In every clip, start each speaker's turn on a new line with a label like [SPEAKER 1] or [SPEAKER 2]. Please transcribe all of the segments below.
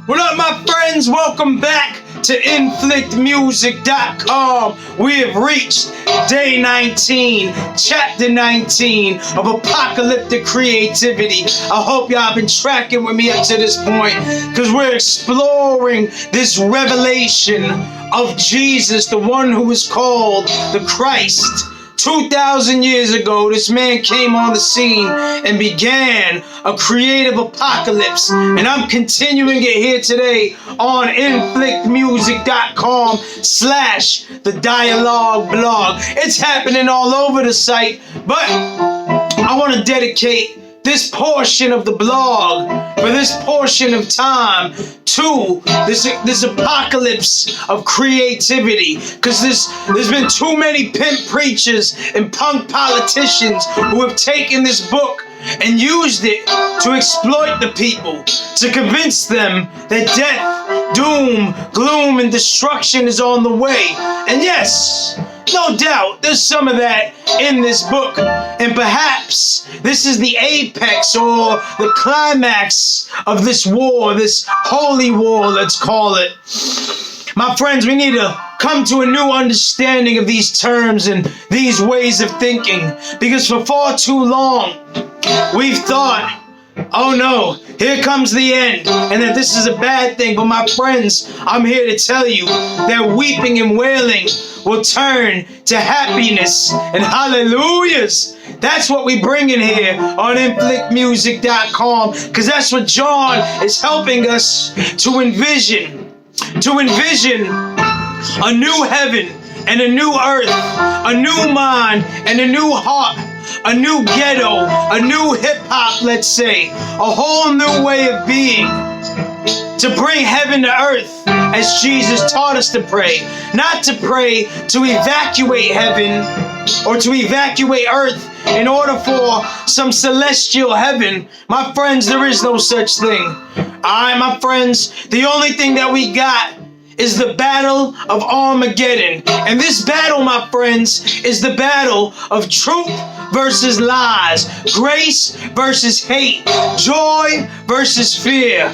[SPEAKER 1] What up, my friends? Welcome back to inflictmusic.com. We have reached day 19, chapter 19 of Apocalyptic Creativity. I hope y'all been tracking with me up to this point, because we're exploring this revelation of Jesus, the one who is called the Christ. 2,000 years ago, this man came on the scene and began a creative apocalypse. And I'm continuing it here today on inflictmusic.com/the dialogue blog. It's happening all over the site, but I want to dedicate this portion of the blog, for this portion of time, to this apocalypse of creativity, because there's been too many pimp preachers and punk politicians who have taken this book and used it to exploit the people, to convince them that death, doom, gloom, and destruction is on the way. And yes, no doubt, there's some of that in this book, and perhaps this is the apex or the climax of this war, this holy war, let's call it. My friends, we need to come to a new understanding of these terms and these ways of thinking, because for far too long, we've thought, oh no, here comes the end, and that this is a bad thing. But my friends, I'm here to tell you that weeping and wailing will turn to happiness and hallelujahs. That's what we bring in here on inflictmusic.com, because that's what John is helping us to envision. To envision a new heaven and a new earth, a new mind and a new heart, a new ghetto, a new hip-hop, let's say, a whole new way of being, to bring heaven to earth as Jesus taught us to pray. Not to pray to evacuate heaven or to evacuate earth in order for some celestial heaven. My friends, there is no such thing. Alright, my friends, the only thing that we got is the battle of Armageddon. And this battle, my friends, is the battle of truth versus lies, grace versus hate, joy versus fear.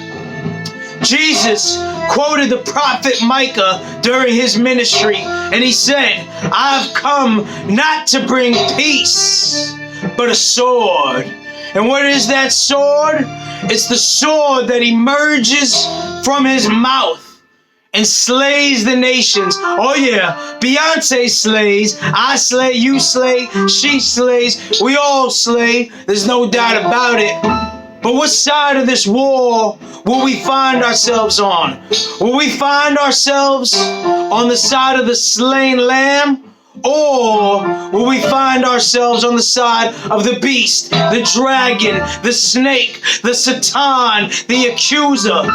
[SPEAKER 1] Jesus quoted the prophet Micah during his ministry, and he said, I've come not to bring peace, but a sword. And what is that sword? It's the sword that emerges from his mouth and slays the nations. Oh yeah, Beyonce slays, I slay, you slay, she slays, we all slay. There's no doubt about it. But what side of this war will we find ourselves on? Will we find ourselves on the side of the slain lamb? Or will we find ourselves on the side of the beast, the dragon, the snake, the Satan, the accuser?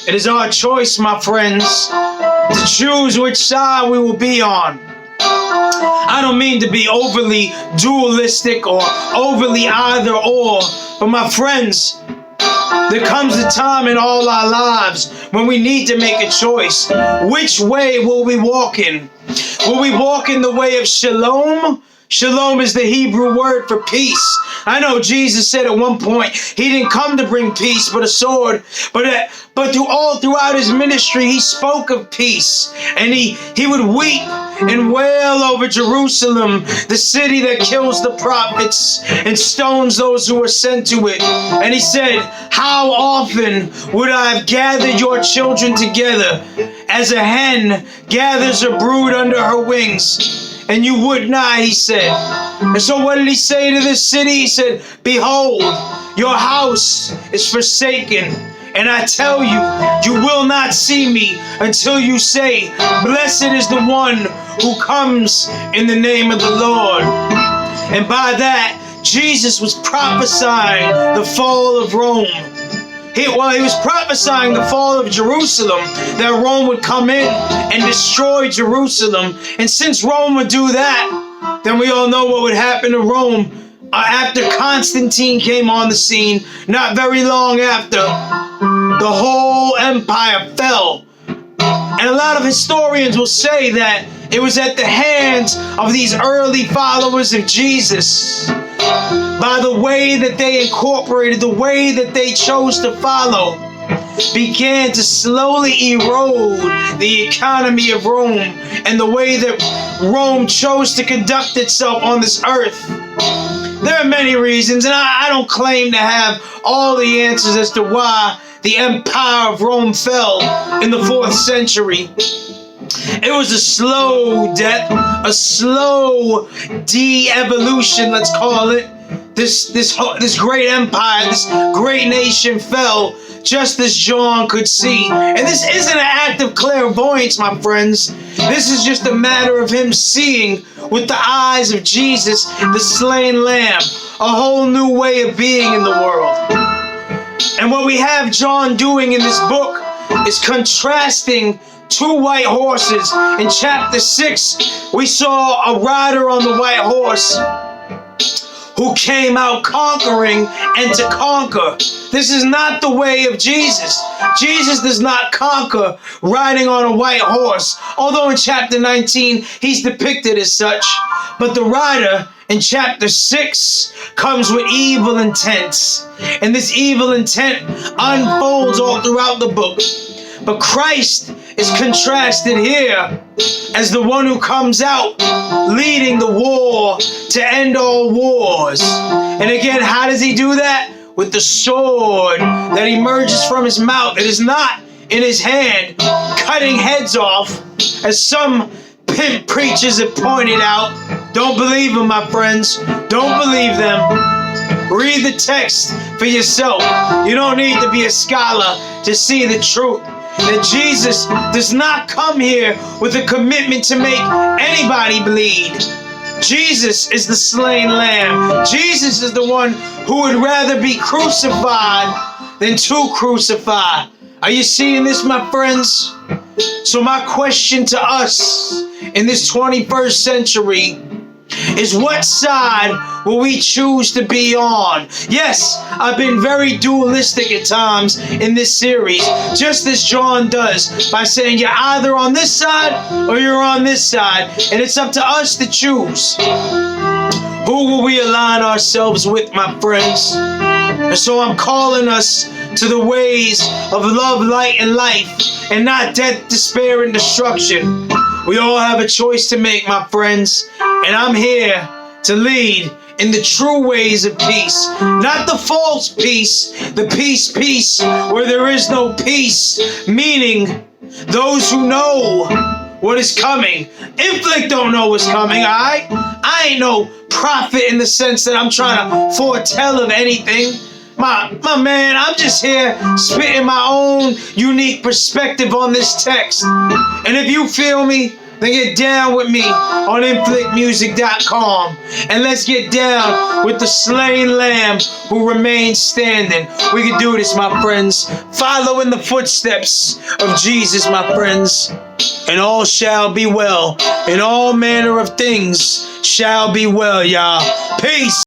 [SPEAKER 1] It is our choice, my friends, to choose which side we will be on. I don't mean to be overly dualistic or overly either or, but my friends, there comes a time in all our lives when we need to make a choice. Which way will we walk in? Will we walk in the way of shalom? Shalom is the Hebrew word for peace. I know Jesus said at one point he didn't come to bring peace but a sword, but throughout his ministry he spoke of peace, and he would weep and wail over Jerusalem, the city that kills the prophets and stones those who are sent to it. And he said, how often would I have gathered your children together as a hen gathers her brood under her wings? And you would not, he said. And so what did he say to this city? He said, behold, your house is forsaken. And I tell you, you will not see me until you say, blessed is the one who comes in the name of the Lord. And by that, Jesus was prophesying the fall of Rome. He was prophesying the fall of Jerusalem, that Rome would come in and destroy Jerusalem. And since Rome would do that, then we all know what would happen to Rome after Constantine came on the scene. Not very long after, the whole empire fell. And a lot of historians will say that it was at the hands of these early followers of Jesus, by the way that they incorporated, the way that they chose to follow, began to slowly erode the economy of Rome and the way that Rome chose to conduct itself on this earth. There are many reasons, and I don't claim to have all the answers as to why the empire of Rome fell in the 4th century. It was a slow death, a slow de-evolution, let's call it. This great empire, this great nation fell just as John could see. And this isn't an act of clairvoyance, my friends. This is just a matter of him seeing with the eyes of Jesus, the slain lamb, a whole new way of being in the world. And what we have John doing in this book is contrasting 2 white horses. In chapter 6, we saw a rider on the white horse who came out conquering and to conquer. This is not the way of Jesus. Jesus does not conquer riding on a white horse, although in chapter 19 he's depicted as such. But the rider in chapter 6 comes with evil intent, and this evil intent unfolds all throughout the book. But Christ is contrasted here as the one who comes out leading the war to end all wars. And again, how does he do that? With the sword that emerges from his mouth. It is not in his hand, cutting heads off, as some pimp preachers have pointed out. Don't believe them, my friends. Don't believe them. Read the text for yourself. You don't need to be a scholar to see the truth. That Jesus does not come here with a commitment to make anybody bleed. Jesus is the slain lamb. Jesus is the one who would rather be crucified than to crucify. Are you seeing this, my friends? So my question to us in this 21st century is, what side will we choose to be on? Yes, I've been very dualistic at times in this series, just as John does, by saying you're either on this side or you're on this side, and it's up to us to choose. Who will we align ourselves with, my friends? And so I'm calling us to the ways of love, light, and life, and not death, despair, and destruction. We all have a choice to make, my friends, and I'm here to lead in the true ways of peace, not the false peace, the peace where there is no peace, meaning those who know what is coming. Inflict don't know what's coming, all right? I ain't no prophet in the sense that I'm trying to foretell of anything. My man, I'm just here spitting my own unique perspective on this text. And if you feel me, then get down with me on inflictmusic.com. And let's get down with the slain lamb who remains standing. We can do this, my friends. Follow in the footsteps of Jesus, my friends. And all shall be well. And all manner of things shall be well, y'all. Peace.